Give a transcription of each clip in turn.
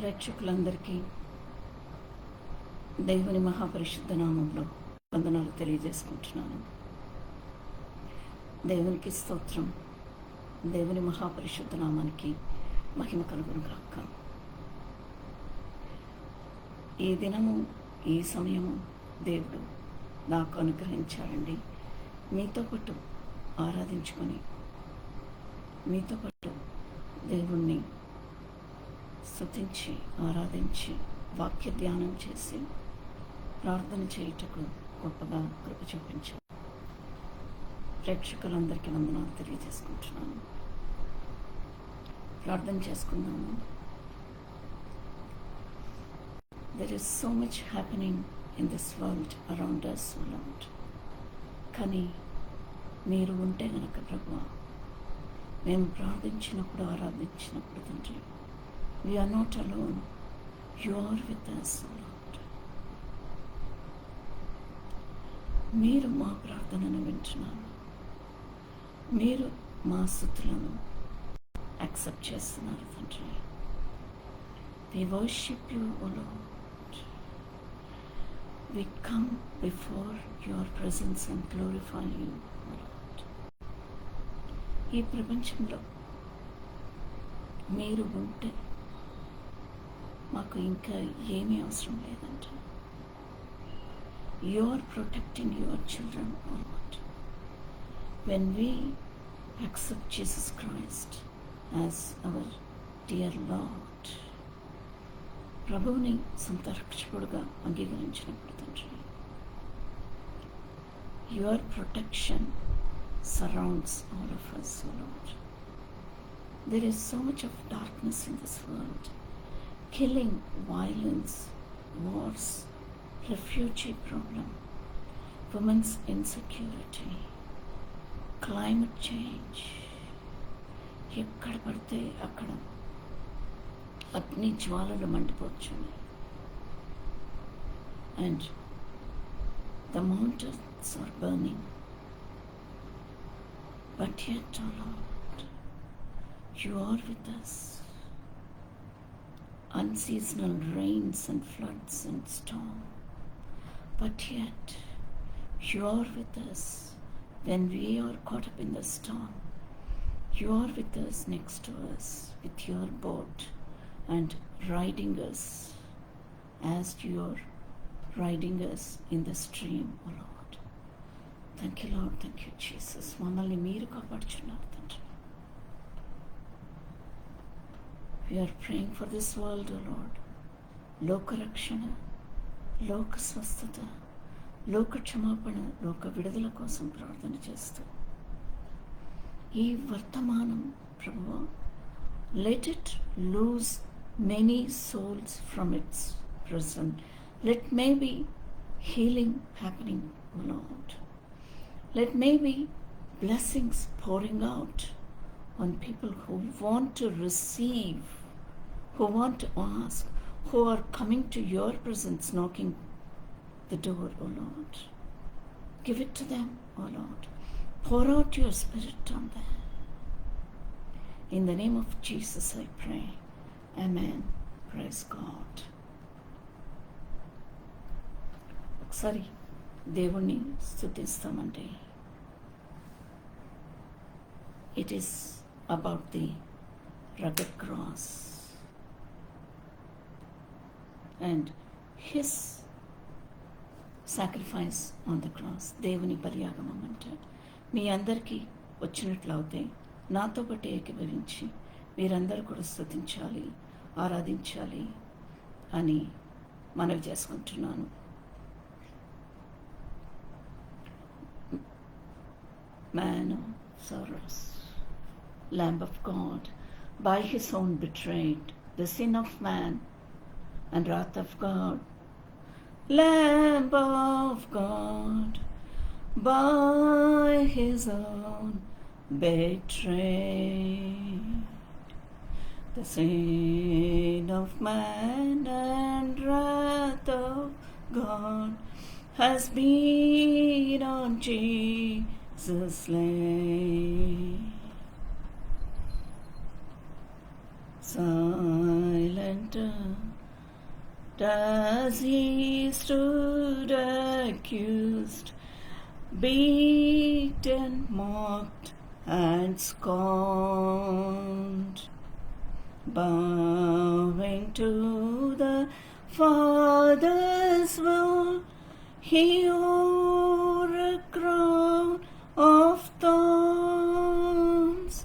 ప్రేక్షకులందరికీ దేవుని మహాపరిశుద్ధ నామంలో వందనాలు తెలియజేసుకుంటున్నాను. దేవునికి స్తోత్రం. దేవుని మహాపరిశుద్ధ నామానికి మహిమ కలుగును గాక. ఈ దినము ఈ సమయము దేవుడు నాకు అనుగ్రహించారండి. మీతో పాటు ఆరాధించుకొని మీతో పాటు దేవుణ్ణి స్తుతించి ఆరాధించి వాక్య ధ్యానం చేసి ప్రార్థన చేయుటకు గొప్పగా కృప చూపించారు. ప్రేక్షకులందరికీ వందనాలు తెలియజేసుకుంటున్నాను. ప్రార్థన చేసుకుందాము. There is so much happening in this world around us, O Lord. కానీ మీరు ఉంటే గనక ప్రభువా, మేము ప్రార్థించినప్పుడు ఆరాధించినప్పుడు తండ్రి, we are not alone. You are with us, O Lord. మీరు మా ప్రార్థనను వింటున్నారు. మీరు మా స్తుతులను యాక్సెప్ట్ చేస్తున్నారు తండ్రి. We worship you, O Lord. We come before your presence and glorify you, O Lord. ఈ ప్రపంచంలో మీరు ఉంటే మాకు ఇంకా ఏమీ అవసరం లేదంటే. You are protecting your children, O Lord. When we accept Jesus Christ as our dear Lord, ప్రభువుని సొంత రక్షకుడుగా అంగీకరించినప్పుడు తండ్రి, your protection surrounds all of us, O Lord. There is so much of darkness in this world. Killing, violence, wars, refugee problem, women's insecurity, climate change. ఎక్కడ పడితే అక్కడ అగ్ని జ్వాలలు మండిపోతున్నాయి. And the mountains are burning. But yet, O Lord, you are with us. Unseasonal rains and floods and storm, but yet you are with us. When we are caught up in the storm, you are with us, next to us, with your boat and riding us as you are riding us in the stream, O Lord. Thank you, Lord. Thank you, Jesus. మమ్మల్ని మీరు కాపాడుచున్నారు తండ్రి. We are praying for this world, O Lord. లోక రక్షణ, లోక స్వస్థత, లోక క్షమాపణ, లోక విడుదల కోసం ప్రార్థన చేస్తూ ఈ వర్తమానం ప్రభువా, let it lose many souls from its prison. Let maybe healing happening, O Lord. Let maybe blessings pouring out on people who want to receive, who want to ask, who are coming to your presence, knocking the door, O Lord. Give it to them, O Lord. Pour out your Spirit on them. In the name of Jesus I pray. Amen. Praise God. ఒకసారి దేవుణ్ణి స్తుతిస్తామంటే, it is about the rugged cross and his sacrifice on the cross. దేవుని బలియాగమం అంటాడు. మీ అందరికీ వచ్చినట్లయితే నాతో పాటు ఏకీభవించి మీరందరూ కూడా స్తుతించాలి, ఆరాధించాలి అని మనవి చేసుకుంటున్నాను. Man of sorrows, Lamb of God, by his own betrayed, the sin of man and wrath of God. Lamb of God, by his own betrayed, the sin of man and wrath of God has been on Jesus slain. Silent enter. As he stood accused, beaten, mocked, and scorned, bowing to the Father's will, he wore a crown of thorns.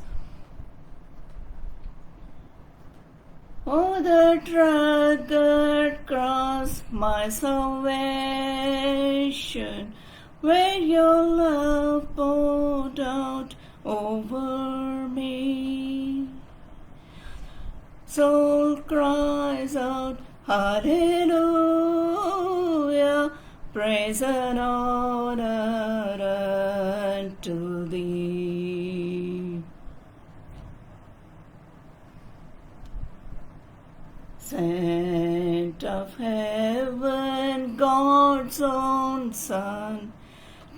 Oh, the rugged cross, my salvation, where your love poured out over me. Soul cries out, Hallelujah, praise and honor unto thee. Sent of heaven, God's own Son,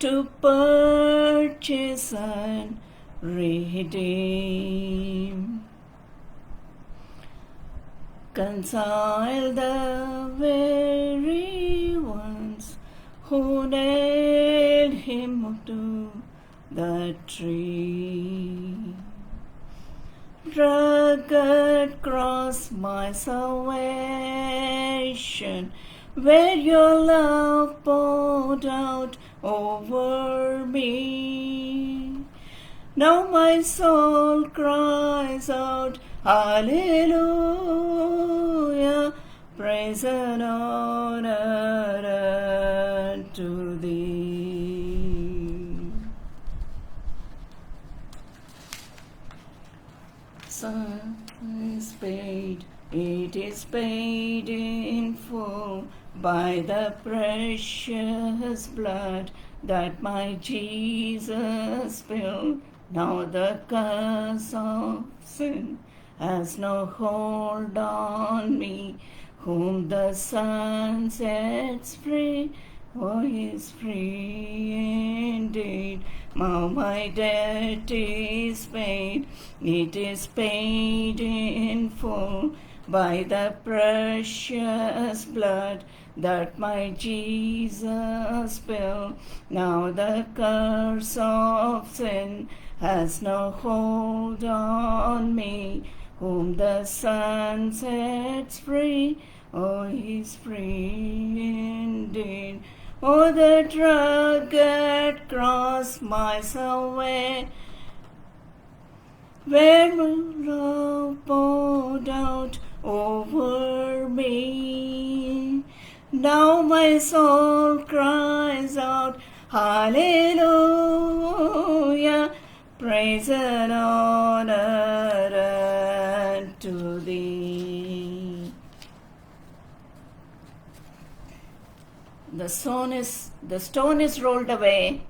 to purchase and redeem, reconcile the very ones who nailed him to the tree. Rugged cross, my salvation, where your love poured out over me. Now my soul cries out, Hallelujah, praise and honor unto thee. Son is paid, it is paid in full by the precious blood that my Jesus spilled. Now the curse of sin has no hold on me, whom the Son sets free, oh, is free indeed. Now my debt is paid, it is paid in full by the precious blood that my Jesus spilled. Now the curse of sin has no hold on me, whom the Son sets free, oh, he's free indeed. Oh, the rugged cross, my salvation, where my love poured out over me. Now my soul cries out, Hallelujah, praise and honor unto thee. The stone is rolled away.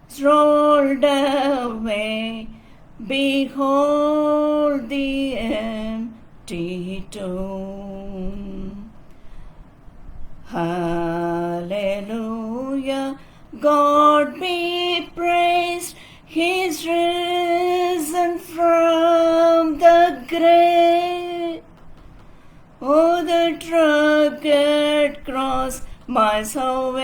It's rolled away. Behold the empty tomb. Hallelujah, God be praised. He's risen from the grave. Oh, the rugged cross, my salvation,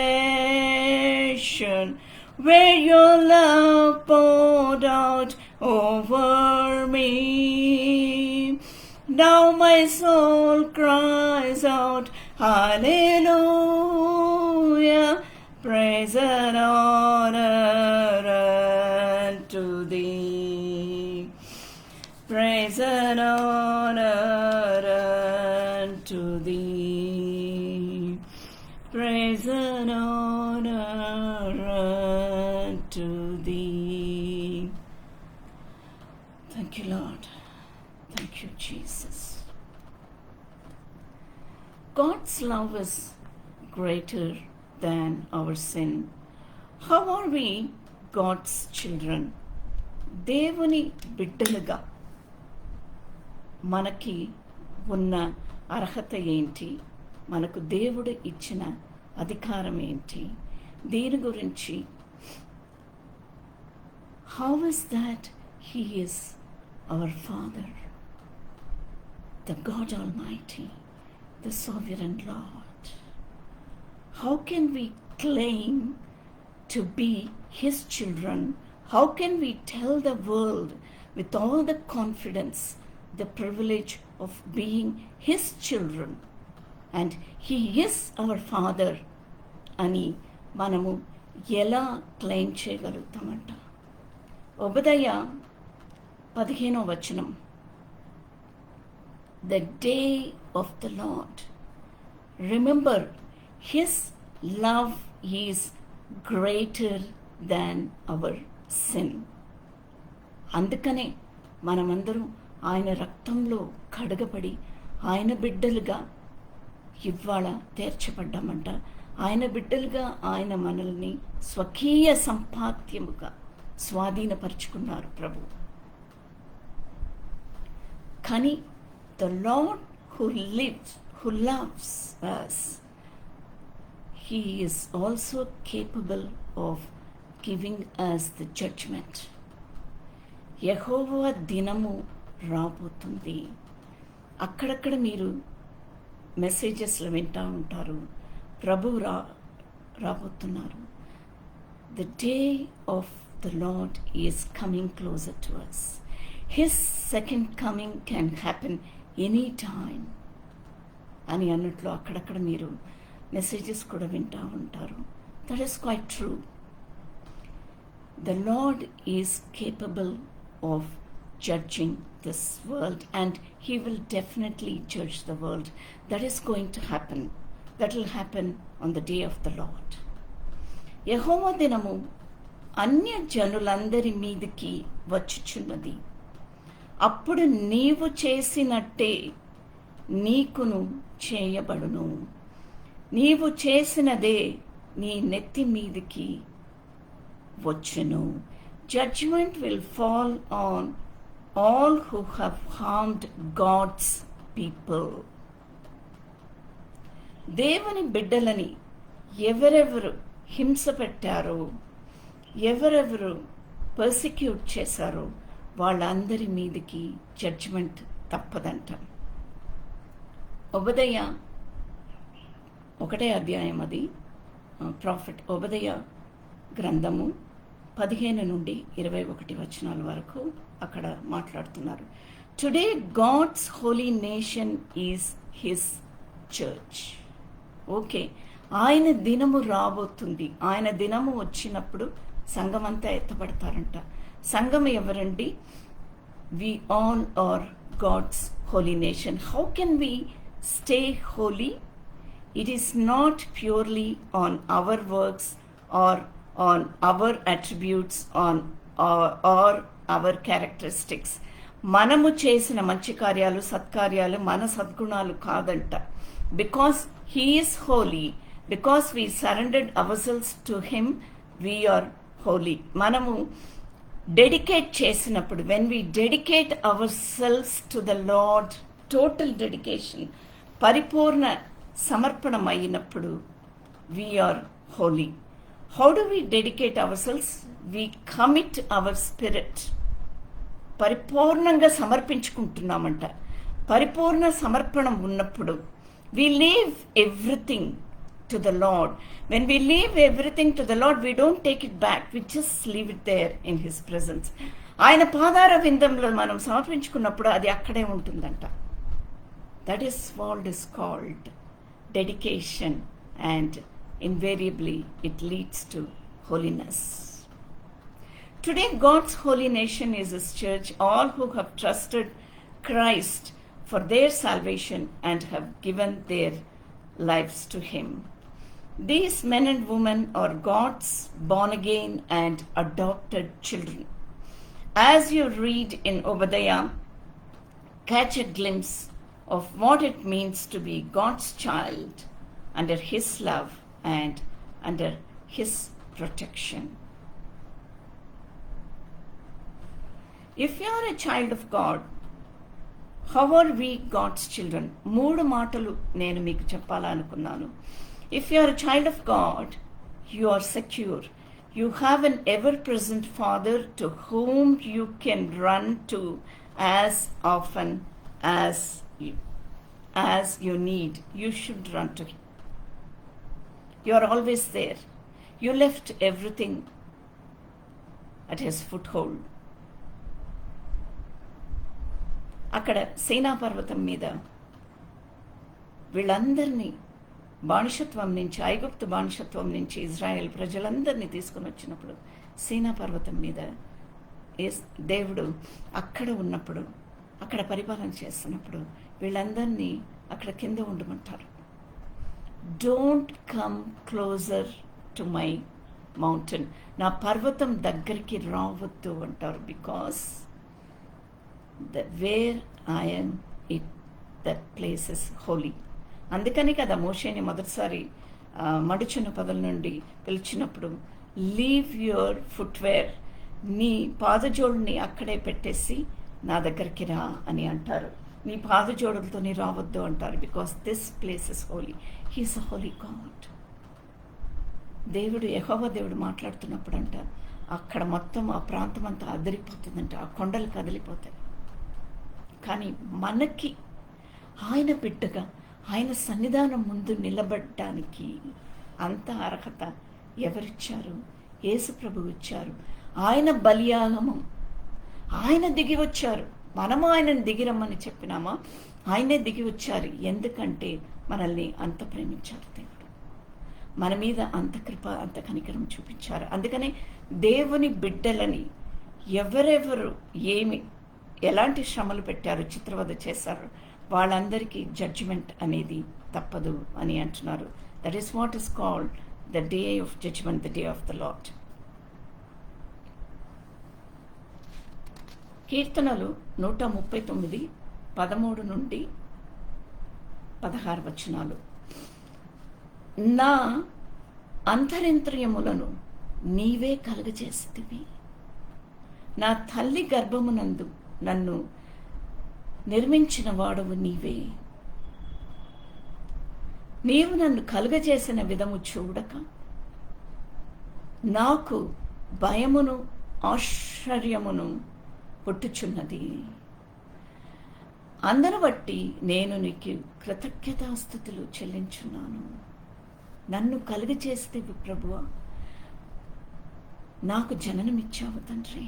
where your love poured out over me. Now my soul cries out, Hallelujah, praise and honor unto thee. Praise and honor unto thee. Praise and honor unto thee. Thank you, Lord. Thank you, Jesus. God's love is greater than our sin. How are we God's children? దేవుని బిడ్డలుగా మనకి ఉన్న అర్హత ఏంటి? మనకు దేవుడు ఇచ్చిన అధికారం ఏంటి? దీని గురించి how is that he is our Father? the God Almighty, the Sovereign Lord. How can we claim to be His children? How can we tell the world with all the confidence the privilege of being His children and He is our Father అని మనము ఎలా claim చేయగలుగుతామంట? ఒబదయ 15వ వచనం, the day of the Lord, remember His love is greater than our sin. అందుకనే మనమందరం ఆయన రక్తంలో కడగబడి ఆయన బిడ్డలుగా ఇవాళ తీర్చబడ్డామంట. ఆయన బిడ్డలుగా ఆయన మనల్ని స్వకీయ సంపాద్యముగా స్వాధీనపరుచుకున్నారు ప్రభు. కానీ the Lord who loves us, He is also capable of giving us the judgment. యెహోవా దినము రాబోతుంది. అక్కడక్కడ మీరు మెసేజెస్లో వింటూ ఉంటారు, ప్రభు రాబోతున్నారు. The day of the Lord is coming closer to us. His second coming can happen any time అని అన్నట్లు అక్కడక్కడ మీరు మెసేజెస్ కూడా వింటూ ఉంటారు. That is quite true. The Lord is capable of judging this world, and He will definitely judge the world. That is going to happen. That will happen on the day of the Lord. యెహోవా దినము అన్య జనులందరి మీదికి వచ్చుచున్నది. అప్పుడు నీవు చేసినట్టే నీకును చేయబడును. నీవు చేసినదే నీ నెత్తి మీదికి వచ్చును. Judgment will fall on all who have harmed God's people. దేవుని బిడ్డలని ఎవరెవరు హింస పెట్టారో, ఎవరెవరు పర్సిక్యూట్ చేశారో వాళ్ళందరి మీదికి జడ్జ్మెంట్ తప్పదంట. ఒబదయ 1వ అధ్యాయం, అది ప్రాఫిట్ ఒబదయ గ్రంథము 15 నుండి 21 వచనాల వరకు అక్కడ మాట్లాడుతున్నారు. Today God's holy nation is his church. Okay, ఆయన దినము రాబోతుంది. ఆయన దినము వచ్చినప్పుడు సంఘం అంతా ఎత్తపడతారంట. సంఘం ఎవరండి? We all are God's holy nation. How can we stay holy? It is not purely on our works or on our attributes, on or our characteristics. మనము చేసిన మంచి కార్యాలు, సత్కార్యాలు, మన సద్గుణాలు కాదంట. Because he is holy, because we surrendered our selves to him, we're holy. మనము dedicate చేసినప్పుడు, when we dedicate our selves to the Lord, total dedication, పరిపూర్ణ సమర్పణం అయినప్పుడు we're holy. How do we dedicate ourselves? We commit our spirit. పరిపూర్ణంగా సమర్పించుకుంటున్నామంట. పరిపూర్ణ సమర్పణం ఉన్నప్పుడు we leave everything to the Lord. When we leave everything to the Lord, we don't take it back. We just leave it there in His presence. ఆయన పాదార విందంలో మనం సమర్పించుకున్నప్పుడు అది అక్కడే ఉంటుందంట. That is what is called dedication, and invariably it leads to holiness. Today God's holy nation is His church, all who have trusted Christ for their salvation and have given their lives to Him. These men and women are God's born again and adopted children. As you read in Obadiah, catch a glimpse of what it means to be God's child under His love and under His protection. If you are a child of God, how are we God's children? 3 మాటలు నేను మీకు చెప్పాలనుకున్నాను. If you are a child of God, you are secure. You have an ever-present Father to whom you can run to as often as as you need, you should run to him. You are always there. You left everything at his foothold. అక్కడ సీనా పర్వతం మీద వీళ్ళందరినీ బానిసత్వం నుంచి, ఐగుప్తు బానిసత్వం నుంచి Israel ప్రజలందరినీ తీసుకుని వచ్చినప్పుడు సీనా పర్వతం మీద దేవుడు అక్కడ ఉన్నప్పుడు, అక్కడ పరిపాలన చేస్తున్నప్పుడు వీళ్ళందరినీ అక్కడ కింద ఉండమంటారు. Don't come closer to my mountain, నా పర్వతం దగ్గరికి రావద్దు అంటారు. Because where I'm that place is holy. అందుకని కదా మోషేని మొదటిసారి మడుచున్న పదల నుండి పిలిచినప్పుడు లీవ్ యువర్ ఫుట్వేర్, నీ పాదజోడుని అక్కడే పెట్టేసి నా దగ్గరికి రా అని అంటారు. నీ పాదజోడులతో నీ రావద్దు అంటారు. Because this place is holy. He's a holy God. దేవుడు, యెహోవా దేవుడు మాట్లాడుతున్నప్పుడు అంట అక్కడ మొత్తం ఆ ప్రాంతం అంతా అదిరిపోతుందంట, ఆ కొండలు కదిలిపోతాయి. కానీ మనకి ఆయన బిడ్డగా ఆయన సన్నిధానం ముందు నిలబడడానికి అంత అర్హత ఎవరిచ్చారు? యేసు ప్రభువు ఇచ్చారు. ఆయన బలియాగము, ఆయన దిగి వచ్చారు. మనము ఆయనను దిగిరమ్మని చెప్పినామా? ఆయనే దిగి వచ్చారు. ఎందుకంటే మనల్ని అంత ప్రేమించారు దేవుడు, మన మీద అంత కృప, అంత కనికరం చూపించారు. అందుకనే దేవుని బిడ్డలని ఎవరెవరు ఎలాంటి శ్రమలు పెట్టారు, చిత్రవద చేశారు, వాళ్ళందరికీ జడ్జిమెంట్ అనేది తప్పదు అని అంటున్నారు. That is what is called the day of judgement, the day of the Lord. కీర్తనలు 139 13 నుండి 16 వచనాలు. నా అంతరింద్రియములను నీవే కలుగజేసితివి, నా తల్లి గర్భమునందు నన్ను నిర్మించిన వాడవు నీవే. నీవు నన్ను కలుగజేసిన విధము చూడక నాకు భయమును ఆశ్చర్యమును పుట్టుచున్నది. అందను బట్టి నేను నీకు కృతజ్ఞతాస్తుతులు చెల్లించున్నాను. నన్ను కలుగజేస్తేవి ప్రభువా, నాకు జననమిచ్చావు తండ్రి.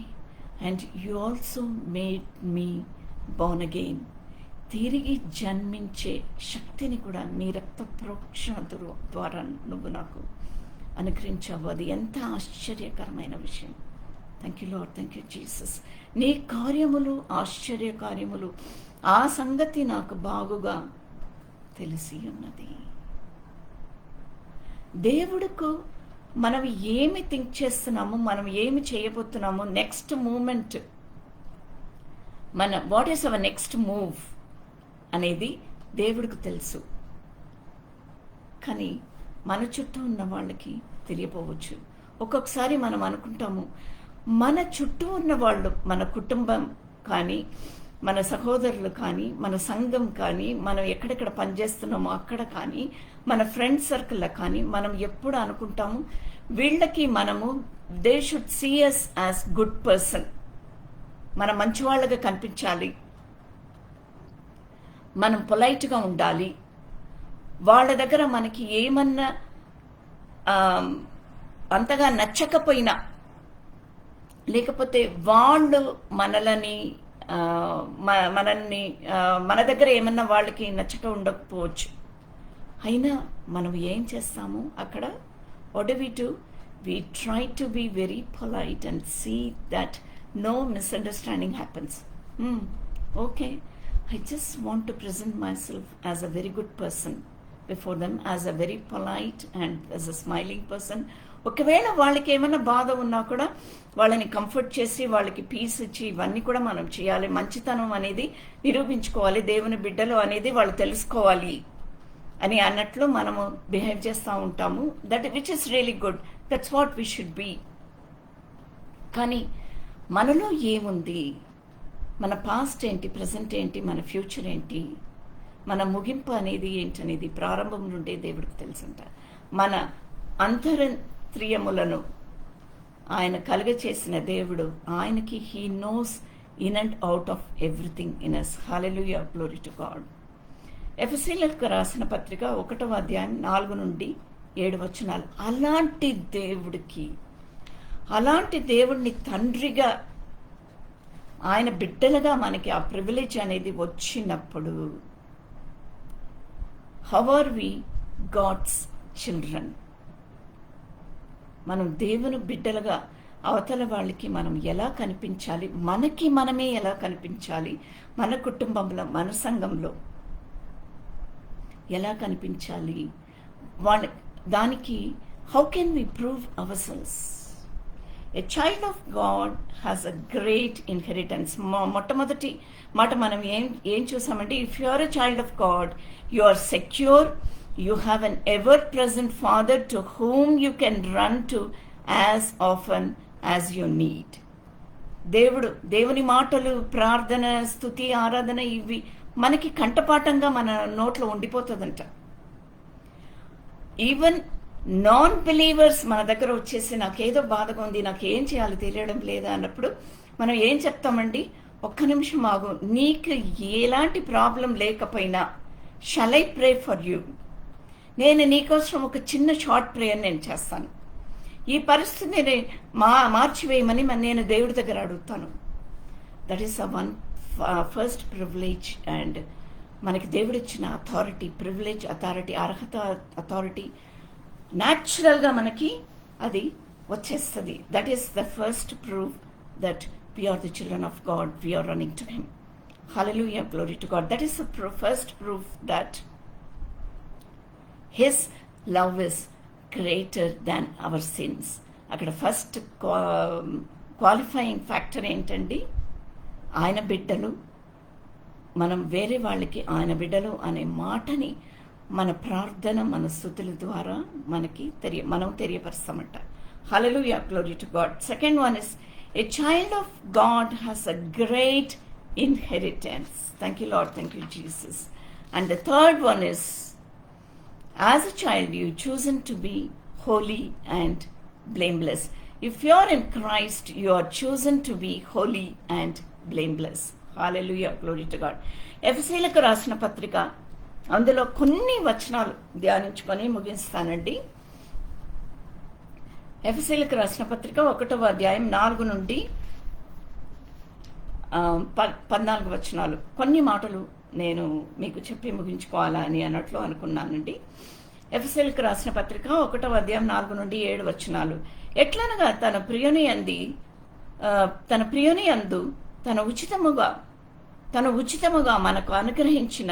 And you also made me Born again. తిరిగి జన్మించే శక్తిని కూడా నీ రక్త ప్రోక్షణ ద్వారా నువ్వు నాకు అనుగ్రహించావు. అది ఎంత ఆశ్చర్యకరమైన విషయం. Thank you lord, thank you Jesus. నీ కార్యములు ఆశ్చర్య కార్యములు, ఆ సంగతి నాకు బాగుగా తెలిసి ఉన్నది. దేవుడుకు మనం ఏమి థింక్ చేస్తున్నాము, మనం ఏమి చేయబోతున్నాము, next moment what is our next move అనేది దేవుడికి తెలుసు. కానీ మన చుట్టూ ఉన్న వాళ్ళకి తెలియపోవచ్చు. ఒక్కొక్కసారి మనం అనుకుంటాము మన చుట్టూ ఉన్న వాళ్ళు, మన కుటుంబం కానీ, మన సహోదరులు కానీ, మన సంఘం కానీ, మనం ఎక్కడెక్కడ పనిచేస్తున్నామో అక్కడ కానీ, మన ఫ్రెండ్ సర్కిల్లో కానీ మనం ఎప్పుడు అనుకుంటాము వీళ్ళకి మనము they should see us as good person, మనం మంచివాళ్ళగా కనిపించాలి, మనం పొలైట్గా ఉండాలి, వాళ్ళ దగ్గర మనకి ఏమన్నా అంతగా నచ్చకపోయినా, లేకపోతే వాళ్ళు మనల్ని మన దగ్గర ఏమన్నా వాళ్ళకి నచ్చక ఉండకపోవచ్చు. అయినా మనం ఏం చేస్తాము అక్కడ? What do we do? We try to be very polite and see that no misunderstanding happens. Okay, I just want to present myself as a very good person before them, as a very polite and as a smiling person. ఒకవేళ వాళ్ళకి ఏమైనా బాధ ఉన్నా కూడా వాళ్ళని comfort చేసి వాళ్ళకి piece ఇచ్చి ఇవన్నీ కూడా మనం చేయాలి. మంచితనం అనేది నిరూపించుకోవాలి, దేవుని బిడ్డలు అనేది వాళ్ళు తెలుసుకోవాలి అని అన్నట్లు మనము బిహేవ్ చేస్తూ ఉంటాము. That which is really good, that's what we should be. కానీ మనలో ఏముంది, మన పాస్ట్ ఏంటి, ప్రజెంట్ ఏంటి, మన ఫ్యూచర్ ఏంటి, మన ముగింపు అనేది ఏంటనేది ప్రారంభం నుండే దేవుడికి తెలుసంట. మన అంతరింద్రియములను ఆయన కలుగచేసిన దేవుడు, ఆయనకి he knows in and out of everything in us. Hallelujah, glory to God. ఎఫెసీయులకు రాసిన పత్రిక 1వ అధ్యాయం 4 నుండి 7 వచనాలు. అలాంటి దేవుడిని తండ్రిగా, ఆయన బిడ్డలుగా మనకి ఆ ప్రివిలేజ్ అనేది వచ్చినప్పుడు, how are we God's children? మనం దేవుని బిడ్డలుగా అవతల వాళ్ళకి మనం ఎలా కనిపించాలి, మనకి మనమే ఎలా కనిపించాలి, మన కుటుంబంలో, మన సంఘంలో ఎలా కనిపించాలి, దానికి how can we prove our selves? A child of God has a great inheritance. మొట్టమొదటి మాట మనం ఏం చూసామంటే, if you are a child of God, you are secure, you have an ever-present Father to whom you can run to as often as you need. దేవుని మాటలు, ప్రార్థన, స్తుతి, ఆరాధన ఇవి మనకి కంఠపాఠంగా మన నోట్లో ఉండిపోతుందంట. ఈవెన్ నాన్ బిలీవర్స్ మన దగ్గర వచ్చేసి నాకేదో బాధగా ఉంది, నాకు ఏం చేయాలో తెలియడం లేదా అన్నప్పుడు మనం ఏం చెప్తామండి? ఒక్క నిమిషం ఆగు, నీకు ఎలాంటి ప్రాబ్లం లేకపోయినా shall I pray for you? నేను నీకోసం ఒక చిన్న షార్ట్ ప్రేయర్ నేను చేస్తాను. ఈ పరిస్థితిని మార్చివేయమని నేను దేవుడి దగ్గర అడుగుతాను. That is first privilege. And మనకి దేవుడిచ్చిన అథారిటీ, ప్రివిలేజ్, అథారిటీ, అర్హత, అథారిటీ న్యాచురల్గా మనకి అది వచ్చేస్తుంది. That is the first proof that we are the children of God, we are running to him. Hallelujah, glory to God. That is the first proof that his love is greater than our sins. అక్కడ first qualifying factor ఏంటండి? ఆయన బిడ్డలు, మనం వేరే వాళ్ళకి ఆయన బిడ్డలు అనే మాటని మన ప్రార్థన, మన స్తుతుల ద్వారా మనం తెలియపరుస్తామంట. Hallelujah, glory to God. Second one is, a child of God has a great inheritance. Thank you, Lord. Thank you, Jesus. And the third one is, as a child, you've chosen to be holy and blameless. If you're in Christ, you are chosen to be holy and blameless. Hallelujah, glory to God. ఎఫెసీయులకు రాసిన పత్రిక, అందులో కొన్ని వచనాలు ధ్యానించుకొని ముగిస్తానండి. ఎఫెసీయులకు రాసిన పత్రిక 1వ అధ్యాయం 4 నుండి 14 వచనాలు. కొన్ని మాటలు నేను మీకు చెప్పి ముగించుకోవాలా అని అన్నట్లు అనుకున్నానండి. ఎఫెసీయులకు రాసిన పత్రిక 1వ అధ్యాయం 4 నుండి 7 వచనాలు. ఎట్లనగా తన ప్రియుని యందు తన ఉచితముగా మనకు అనుగ్రహించిన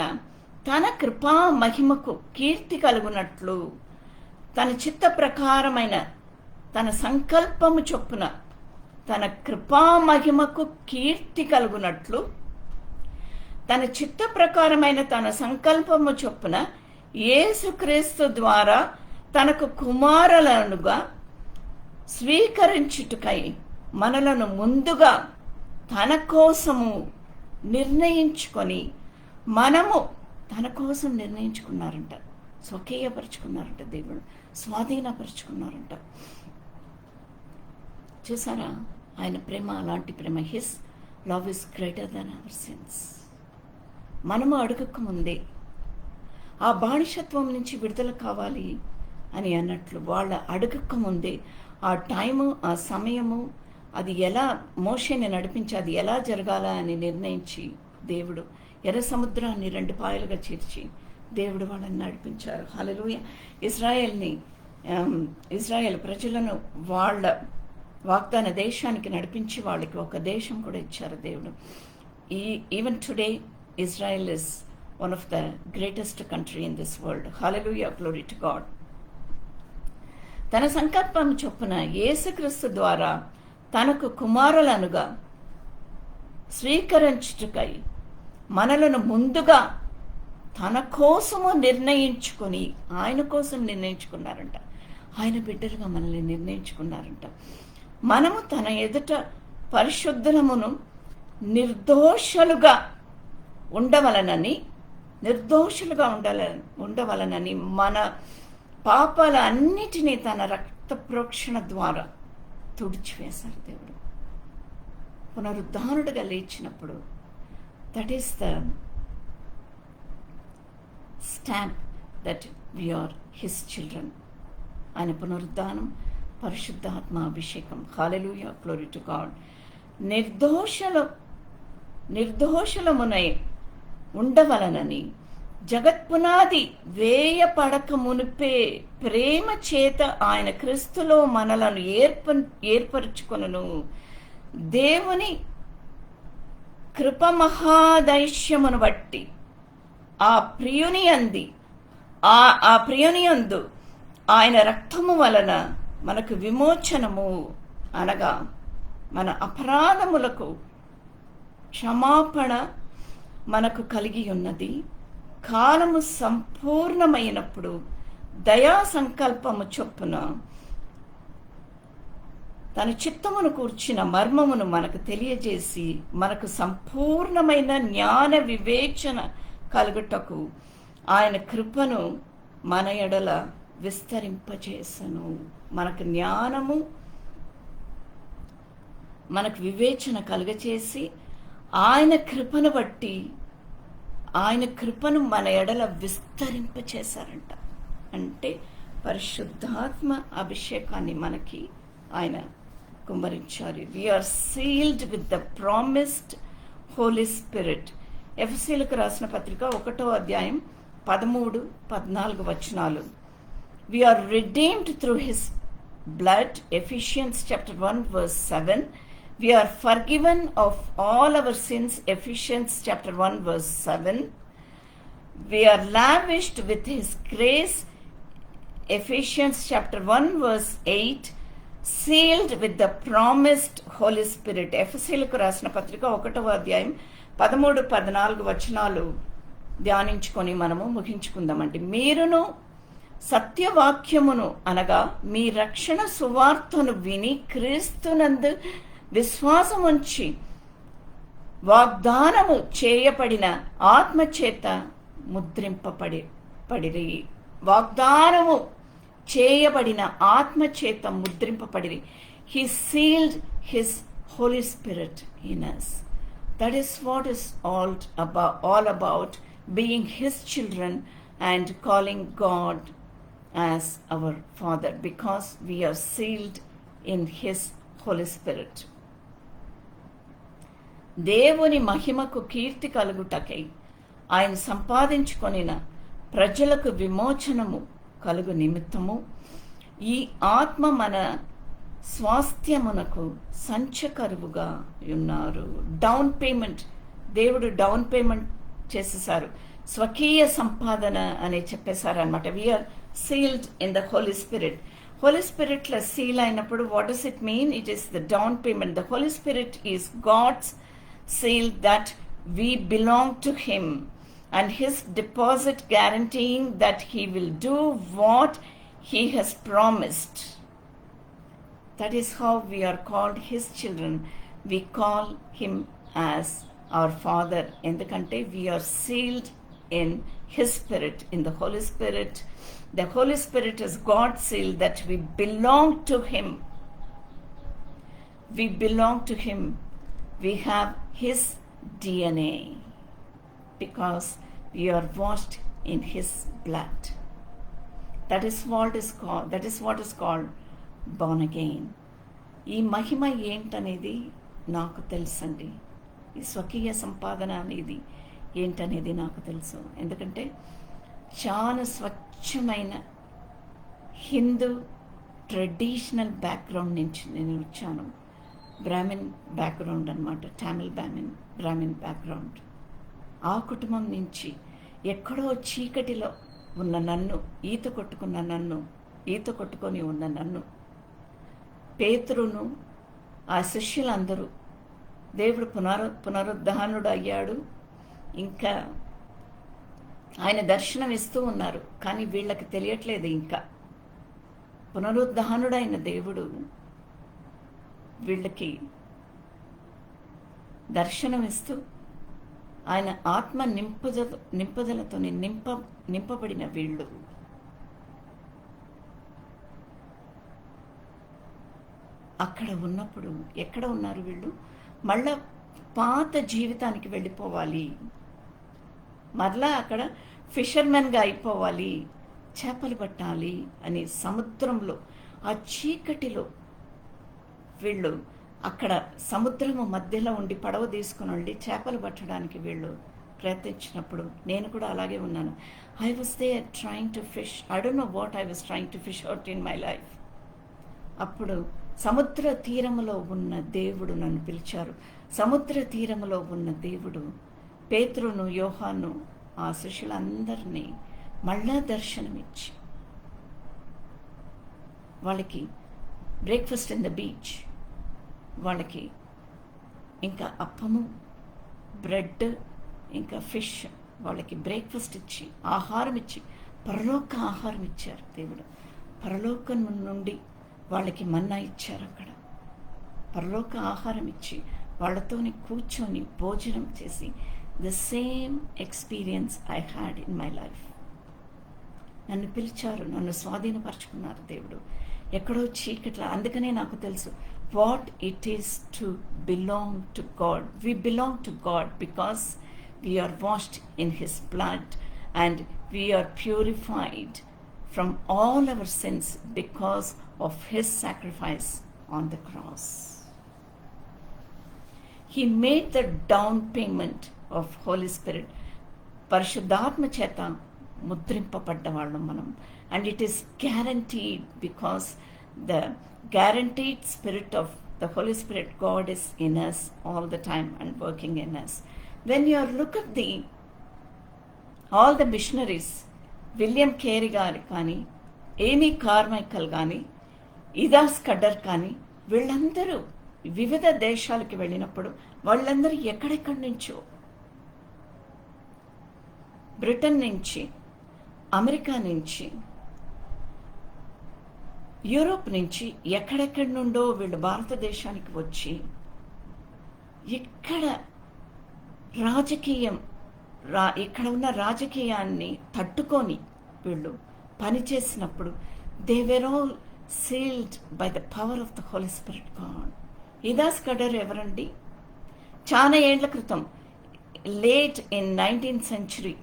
తన కృపా మహిమకు కీర్తి కలుగునట్లు, తన చిత్త ప్రకారమైన తన సంకల్పము చొప్పున తన కృపా మహిమకు కీర్తి కలుగునట్లు, తన చిత్త ప్రకారమైన తన సంకల్పము చొప్పున యేసుక్రీస్తు ద్వారా తనకు కుమారులనుగా స్వీకరించుటకై మనలను ముందుగా తన కోసము నిర్ణయించుకొని, మనము తన కోసం నిర్ణయించుకున్నారంట, స్వకీయపరుచుకున్నారంట, దేవుడు స్వాధీనపరుచుకున్నారంట. చూసారా ఆయన ప్రేమ? అలాంటి ప్రేమ. His love is greater than our sins. మనము అడగక ముందే ఆ బానిసత్వం నుంచి విడుదల కావాలి అని అన్నట్లు, వాళ్ళ అడగక ముందే ఆ టైము, ఆ సమయము, అది ఎలా మోషేని నడిపించి అది ఎలా జరగాల అని నిర్ణయించి దేవుడు ఎర్ర సముద్రాన్ని 2 పాయలుగా చీల్చి దేవుడు వాళ్ళని నడిపించారు. హల్లెలూయా. ఇజ్రాయెల్ ప్రజలను వాళ్ళ వాగ్దాన దేశానికి నడిపించి వాళ్ళకి ఒక దేశం కూడా ఇచ్చారు దేవుడు. Even today Israel is one of the greatest country in this world. Hallelujah, glory to God. తన సంకల్పం చొప్పున యేసుక్రీస్తు ద్వారా తనకు కుమారులనుగా స్వీకరించుటకై మనలను ముందుగా తన కోసము నిర్ణయించుకొని, ఆయన కోసం నిర్ణయించుకున్నారంట. ఆయన బిడ్డలుగా మనల్ని నిర్ణయించుకున్నారంట. మనము తన ఎదుట పరిశుద్ధమును నిర్దోషులుగా ఉండవలనని మన పాపాల అన్నిటినీ తన రక్త ప్రోక్షణ ద్వారా తుడిచివేశారు దేవుడు. పునరుద్ధానుడుగా లేచినప్పుడు, that is the stamp that we're his children. ఆయన పునరుద్ధానం, పరిశుద్ధాత్మ అభిషేకం. Hallelujah, glory to God. నిర్దోషులమునై ఉండవలనని జగత్పునాది వేయపడక మునిపే ప్రేమ చేత ఆయన క్రీస్తులో మనలను ఏర్పరచుకొనును. దేవుని కృపమహాదైశ్యమును బట్టి ఆ ప్రియునియందు ఆయన రక్తము వలన మనకు విమోచనము, అనగా మన అపరాధములకు క్షమాపణ మనకు కలిగి ఉన్నది. కాలము సంపూర్ణమైనప్పుడు దయా సంకల్పము చొప్పున తన చిత్తమును కూర్చిన మర్మమును మనకు తెలియజేసి మనకు సంపూర్ణమైన జ్ఞాన వివేచన కలుగుటకు ఆయన కృపను మన ఎడల విస్తరింపచేసను. మనకు జ్ఞానము, మనకు వివేచన కలుగచేసి ఆయన కృపను బట్టి ఆయన కృపను మన ఎడల విస్తరింపచేశారంట. అంటే పరిశుద్ధాత్మ అభిషేకాన్ని మనకి ఆయన కుమ్మరించారు. We are sealed with the promised Holy Spirit. ఎఫెసీయులకు రాసిన పత్రిక 1వ అధ్యాయం 13-14 వచనాలు. We are redeemed through his blood, Ephesians chapter 1 verse 7. We are forgiven of all our sins, Ephesians chapter 1 verse 7. We are lavished with his grace, Ephesians chapter 1 verse 8. Sealed with the promised Holy Spirit. ఎఫెసీయులకు రాసిన పత్రిక 1వ అధ్యాయం 13-14 వచనాలు ధ్యానించుకొని మనము ముగించుకుందామండి. మీరును సత్యవాక్యమును అనగా మీ రక్షణ సువార్తను విని క్రీస్తునందు విశ్వాసముంచి వాగ్దానము చేయబడిన ఆత్మచేత ముద్రింపబడిరి. వాగ్దానము చేయబడిన ఆత్మచేత ముద్రింపబడిరి. He sealed his Holy Spirit in us. That is what is all about being his children and calling God as our Father, because we are sealed in his Holy Spirit. దేవుని మహిమకు కీర్తి కలుగుటకై ఆయన సంపాదించుకొనిన ప్రజలకు విమోచనము కలుగు నిమిత్తము ఈ ఆత్మ మన స్వాస్థ్యమునకు సంచకరువుగా ఉన్నారు. డౌన్ పేమెంట్, దేవుడు డౌన్ పేమెంట్ చేసేసారు. స్వకీయ సంపాదన అని చెప్పేశారు అనమాట. We are sealed in the Holy Spirit. Holy స్పిరిట్లో సీల్ అయినప్పుడు what does it mean? It is the down payment. The Holy Spirit is God's seal that we belong to him and his deposit guaranteeing that he will do what he has promised. That is how we are called his children. We call him as our Father. Endukante we are sealed in his Spirit, in the Holy Spirit. The Holy Spirit is God's seal that we belong to him. We belong to him. We have his DNA. Because we are washed in his blood. That is what is called born again. ఈ మహిమ ఏంటనేది నాకు తెలుసండి. ఈ స్వకీయ సంపాదన అనేది ఏంటనేది నాకు తెలుసు. ఎందుకంటే చాలా స్వచ్ఛమైన హిందూ ట్రెడిషనల్ బ్యాక్గ్రౌండ్ నుంచి నేను వచ్చాను. బ్రాహ్మిన్ బ్యాక్గ్రౌండ్ అనమాట. Tamil Brahmin background. ఆ కుటుంబం నుంచి ఎక్కడో చీకటిలో ఉన్న నన్ను, ఈత కొట్టుకొని ఉన్న నన్ను పేతురును ఆ శిష్యులందరూ దేవుడు పునరుద్ధానుడు అయ్యాడు. ఇంకా ఆయన దర్శనం ఇస్తూ ఉన్నారు. కానీ వీళ్ళకి తెలియట్లేదు. ఇంకా పునరుద్ధానుడైన దేవుడు వీళ్ళకి దర్శనమిస్తూ ఆయన ఆత్మ నింపుదలతో నింపబడిన వీళ్ళు అక్కడ ఉన్నప్పుడు ఎక్కడ ఉన్నారు వీళ్ళు? మళ్ళా పాత జీవితానికి వెళ్ళిపోవాలి. మరలా అక్కడ ఫిషర్మెన్గా అయిపోవాలి, చేపలు పట్టాలి అని సముద్రంలో ఆ చీకటిలో వీళ్ళు అక్కడ సముద్రము మధ్యలో ఉండి పడవ తీసుకుని వెళ్ళి చేపలు పట్టడానికి వీళ్ళు ప్రయత్నించినప్పుడు నేను కూడా అలాగే ఉన్నాను. I was there trying to fish. I don't know what I was trying to fish out in my life. అప్పుడు సముద్ర తీరములో ఉన్న దేవుడు నన్ను పిలిచారు. సముద్ర తీరములో ఉన్న దేవుడు పేతురును, యోహాను, ఆ శిష్యులందరినీ మళ్ళా దర్శనమిచ్చి వాళ్ళకి బ్రేక్ఫాస్ట్ ఇన్ ద బీచ్, వాళ్ళకి ఇంకా అప్పము, బ్రెడ్, ఇంకా ఫిష్, వాళ్ళకి బ్రేక్ఫాస్ట్ ఇచ్చి ఆహారం ఇచ్చి పరలోక ఆహారం ఇచ్చారు దేవుడు. పరలోకం నుండి వాళ్ళకి మన్నా ఇచ్చారు. అక్కడ పరలోక ఆహారం ఇచ్చి వాళ్ళతోని కూర్చొని భోజనం చేసి the same experience I had in my life. నన్ను పిలిచారు, నన్ను స్వాధీనపరచుకున్నారు దేవుడు. ఎక్కడో చీకట్ల. అందుకనే నాకు తెలుసు what it is to belong to God. We belong to God because we are washed in his blood and we are purified from all our sins because of his sacrifice on the cross. He made the down payment of Holy Spirit. పరిశుద్ధాత్మ చేత ముద్రింపబడ్డ వాళ్ళం మనం. And it is guaranteed because the guaranteed spirit of the Holy Spirit, God is in us all the time and working in us. When you look at all the missionaries, William Carey గారు కానీ, ఏమీ Carmichael కానీ, ఇదా Scudder కానీ, వీళ్ళందరూ వివిధ దేశాలకు వెళ్ళినప్పుడు వాళ్ళందరూ ఎక్కడెక్కడి నుంచో, బ్రిటన్ నుంచి, అమెరికా నుంచి, యూరోప్ నుంచి, ఎక్కడెక్కడి నుండో వీళ్ళు భారతదేశానికి వచ్చి ఇక్కడ ఇక్కడ ఉన్న రాజకీయాన్ని తట్టుకొని వీళ్ళు పనిచేసినప్పుడు they were all sealed by the power of the Holy Spirit God. Ida Scudder ఎవరండి? చాలా ఏళ్ల క్రితం, late in 19th century,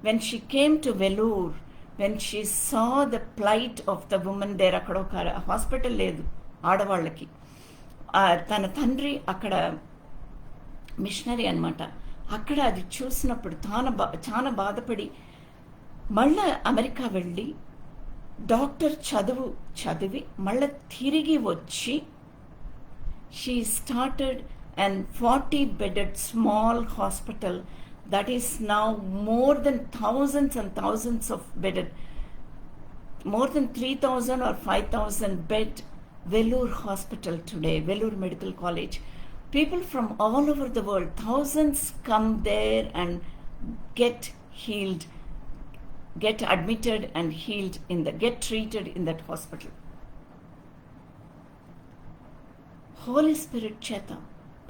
when she came to Vellore, when she saw the plight of the woman there, అక్కడ ఒక hospital లేదు ఆడవాళ్ళకి. తన తండ్రి అక్కడ మిషనరీ అనమాట. అక్కడ అది చూసినప్పుడు చాలా బాధపడి మళ్ళా అమెరికా వెళ్ళి డాక్టర్ చదివి మళ్ళీ తిరిగి వచ్చి she started an 40-bedded small hospital that is now more than thousands and thousands of bedded, more than 3,000 or 5,000 bed Vellore Hospital today, Vellore Medical College. People from all over the world, thousands come there and get healed, get admitted and healed get treated in that hospital. Holy Spirit చేత,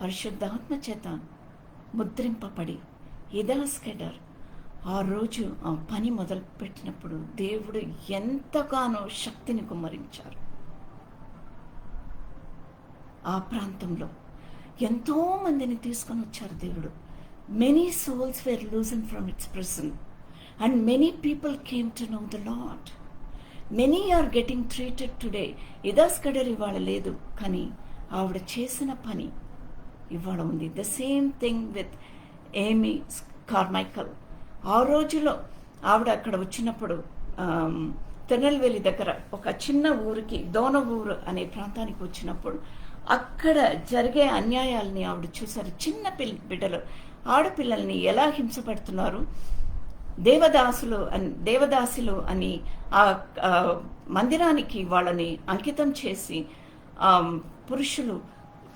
పరిశుద్ధాత్మ చేత ముద్రింపబడి ఇదా స్కెడర్ ఆ రోజు ఆ పని మొదలు పెట్టినప్పుడు దేవుడు ఎంతగానో శక్తిని కుమ్మరించారు. ఆ ప్రాంతంలో ఎంతో మందిని తీసుకొని వచ్చారు దేవుడు. Many souls were loosen from its prison and many people came to know the Lord. Many are getting treated today. Ida Scudder ఇవాళ లేదు, కానీ ఆవిడ చేసిన పని ఇవాళ ఉంది. The same thing with Amy Carmichael. ఆ రోజులో ఆవిడ అక్కడ వచ్చినప్పుడు తిరునెల్వేలి దగ్గర ఒక చిన్న ఊరికి, దోన ఊరు అనే ప్రాంతానికి వచ్చినప్పుడు అక్కడ జరిగే అన్యాయాలని ఆవిడ చూశారు. చిన్న బిడ్డలు, ఆడపిల్లల్ని ఎలా హింసపెడుతున్నారు. దేవదాసులు అని ఆ మందిరానికి వాళ్ళని అంకితం చేసి పురుషులు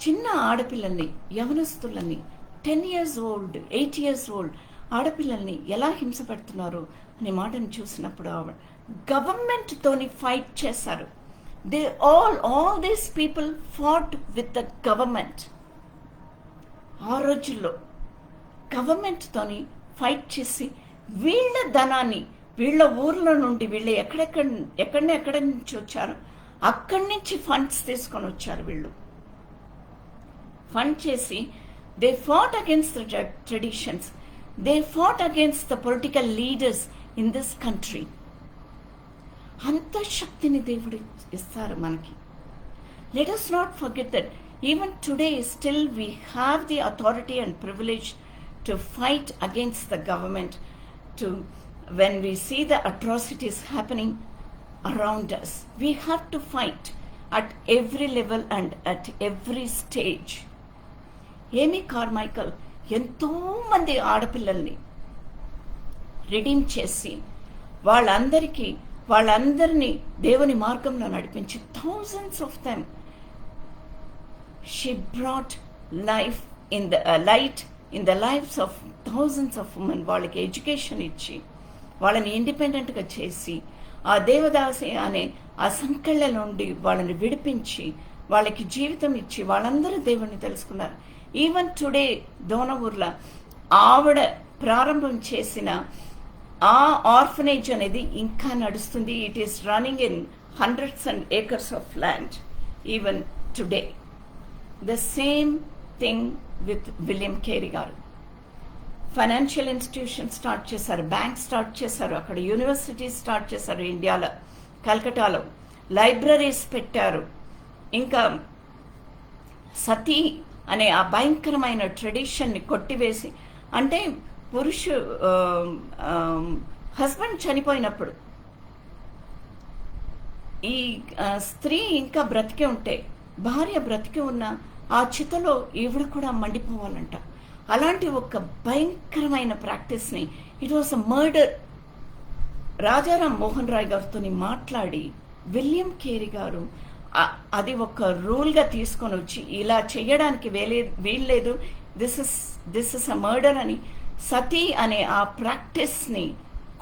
చిన్న ఆడపిల్లల్ని, యవనస్తులని, 10 years old, 8 years old ఆడపిల్లల్ని ఎలా హింసపెడుతున్నారు అనే మాటను చూసినప్పుడు ఆవిడ గవర్నమెంట్తోని ఫైట్ చేశారు. all these people fought with the government. ఆ రోజుల్లో గవర్నమెంట్తోని ఫైట్ చేసి వీళ్ళ ధనాన్ని, వీళ్ళ ఊర్ల నుండి, వీళ్ళు ఎక్కడి నుంచి వచ్చారు అక్కడి నుంచి ఫండ్స్ తీసుకొని వచ్చారు. వీళ్ళు ఫండ్ చేసి they fat against the traditions. They fought against the political leaders in this country. అంత శక్తిని దేవుడు ఇస్తారు మనకి. Let us not forget that even today still we have the authority and privilege to fight against the government, to when we see the atrocities happening around us, we have to fight at every level and at every stage. ఏమీ Carmichael ఎంతోమంది ఆడపిల్లల్ని redeem చేసి వాళ్ళందరినీ దేవుని మార్గంలో నడిపించి thousands of them she brought life in the light in the lives of thousands of women. వాళ్ళకి education ఇచ్చి వాళ్ళని ఇండిపెండెంట్గా చేసి ఆ దేవదాసి అనే ఆ సంకెళ్ళ నుండి వాళ్ళని విడిపించి వాళ్ళకి జీవితం ఇచ్చి వాళ్ళందరూ దేవుణ్ణి తెలుసుకున్నారు. ఈవెన్ టుడే దోనవూర్ల ఆవిడ ప్రారంభం చేసిన ఆ ఆర్ఫనేజ్ అనేది ఇంకా నడుస్తుంది. It is running in hundreds and acres of land even today. The same thing with William Carey గారు. ఫైనాన్షియల్ ఇన్స్టిట్యూషన్ స్టార్ట్ చేశారు, బ్యాంక్ స్టార్ట్ చేశారు, అక్కడ యూనివర్సిటీస్ స్టార్ట్ చేశారు ఇండియాలో, కల్కటాలో లైబ్రరీస్ పెట్టారు. ఇంకా సతీ అనే ఆ భయంకరమైన ట్రెడిషన్ని కొట్టివేసి, అంటే హస్బెండ్ చనిపోయినప్పుడు ఈ స్త్రీ ఇంకా బ్రతికే ఉంటే, భార్య బ్రతికి ఉన్న ఆ చితలో ఈవిడ కూడా మండిపోవాలంట. అలాంటి ఒక భయంకరమైన ప్రాక్టీస్ని, it was a murder. Rajaram Mohan Roy గారితో మాట్లాడి విలియం కేరీ గారు అది ఒక రూల్గా తీసుకొని వచ్చి ఇలా చేయడానికి వీల్లేదు, దిస్ ఇస్ అ మర్డర్ అని సతీ అనే ఆ ప్రాక్టీస్ని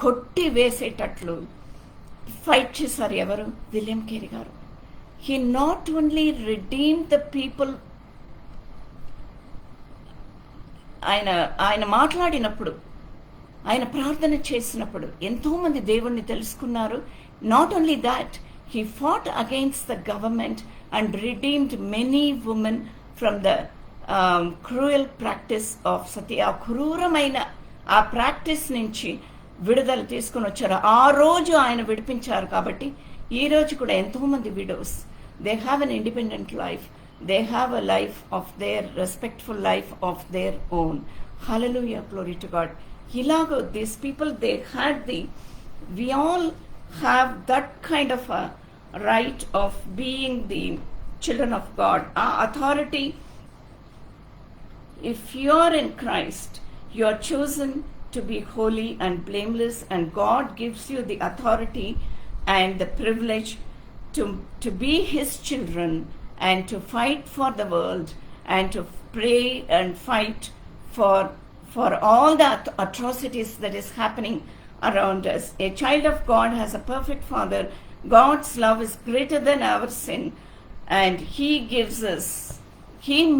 కొట్టి వేసేటట్లు ఫైట్ చేశారు. ఎవరు? విలియం కేరీ గారు. He not only redeem the people. ఆయన మాట్లాడినప్పుడు, ఆయన ప్రార్థన చేసినప్పుడు ఎంతోమంది దేవుణ్ణి తెలుసుకున్నారు. Not only that, he fought against the government and redeemed many women from the cruel practice of sati. ఆ క్రూరమైన ఆ ప్రాక్టీస్ నుంచి విడుదల తీసుకొని వచ్చారు. ఆ రోజు ఆయన విడిపించారు. కాబట్టి ఈ రోజు కూడా ఎంతోమంది widows, they have an independent life, they have a life of their respectful life of their own. Hallelujah, glory to God. ఇలాగో these people they had we all have that kind of a right of being the children of God. Our authority, if you are in Christ, you are chosen to be holy and blameless, and God gives you the authority and the privilege to be His children and to fight for the world and to pray and fight for all the atrocities that is happening around us. A child of God has a perfect Father. God's love is greater than our sin, and He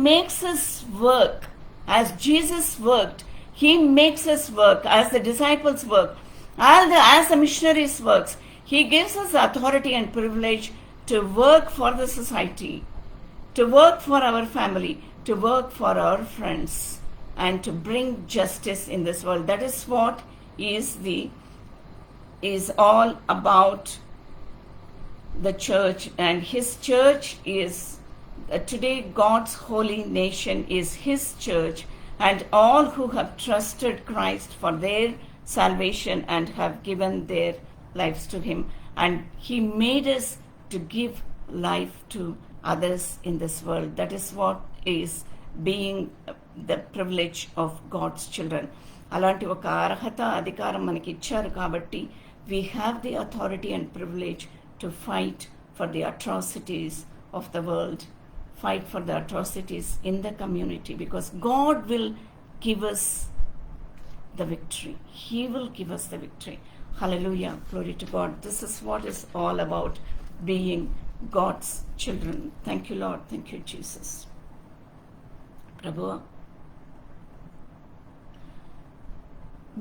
makes us work as Jesus worked. He makes us work as the disciples work, as the missionaries works. He gives us authority and privilege to work for the society, to work for our family, to work for our friends, and to bring justice in this world. That is what is all about the church, and His church is today God's holy nation is His church, and all who have trusted Christ for their salvation and have given their lives to Him, and He made us to give life to others in this world. That is what is being the privilege of God's children. అలాంటి ఒక అర్హత అధికారం మనకి ఇచ్చారు కాబట్టి we have the authority and privilege to fight for the atrocities of the world, fight for the atrocities in the community, because God will give us the victory. He will give us the victory. Hallelujah, glory to God. This is what is all about being God's children. Thank you, Lord. Thank you, Jesus. ప్రభువా,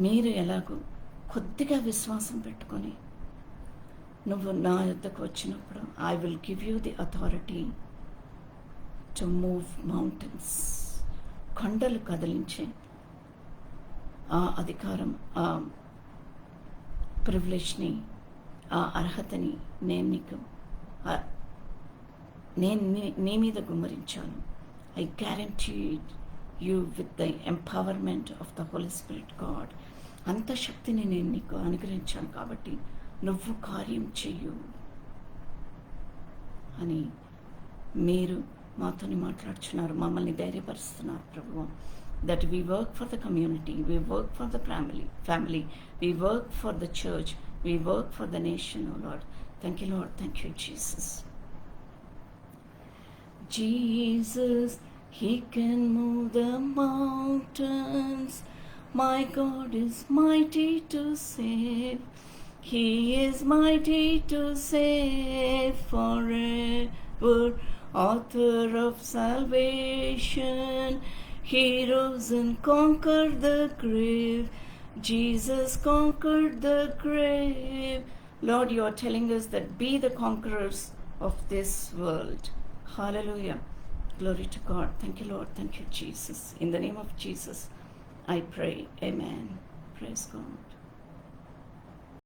మీరు ఎలాగో కొద్దిగా విశ్వాసం పెట్టుకొని నువ్వు నా యొద్దకు వచ్చినప్పుడు I will give you the authority to move mountains. కొండలు కదిలించే ఆ అధికారం, ఆ ప్రివిలేజ్ని, ఆ అర్హతని నేను నీకు నేను నీ మీద గుమ్మరించాను. I guarantee you with the empowerment of the Holy Spirit God. అంత శక్తిని నేను నీకు అనుగ్రహించాను కాబట్టి నువ్వు కార్యం చెయ్యు అని మీరు మాతోని మాట్లాడుచున్నారు, మమ్మల్ని ధైర్యపరుస్తున్నారు ప్రభువా. That we work for the community, we work for the family, we work for the church, we work for the nation, oh Lord. Thank you, Lord. Thank you, Jesus. Jesus, He can move the mountains. My God is mighty to save. He is mighty to save forever. Author of salvation, He rose and conquered the grave. Jesus conquered the grave. Lord, you are telling us that be the conquerors of this world. Hallelujah. Glory to God. Thank you, Lord. Thank you, Jesus. In the name of Jesus, I pray. Amen. Praise God.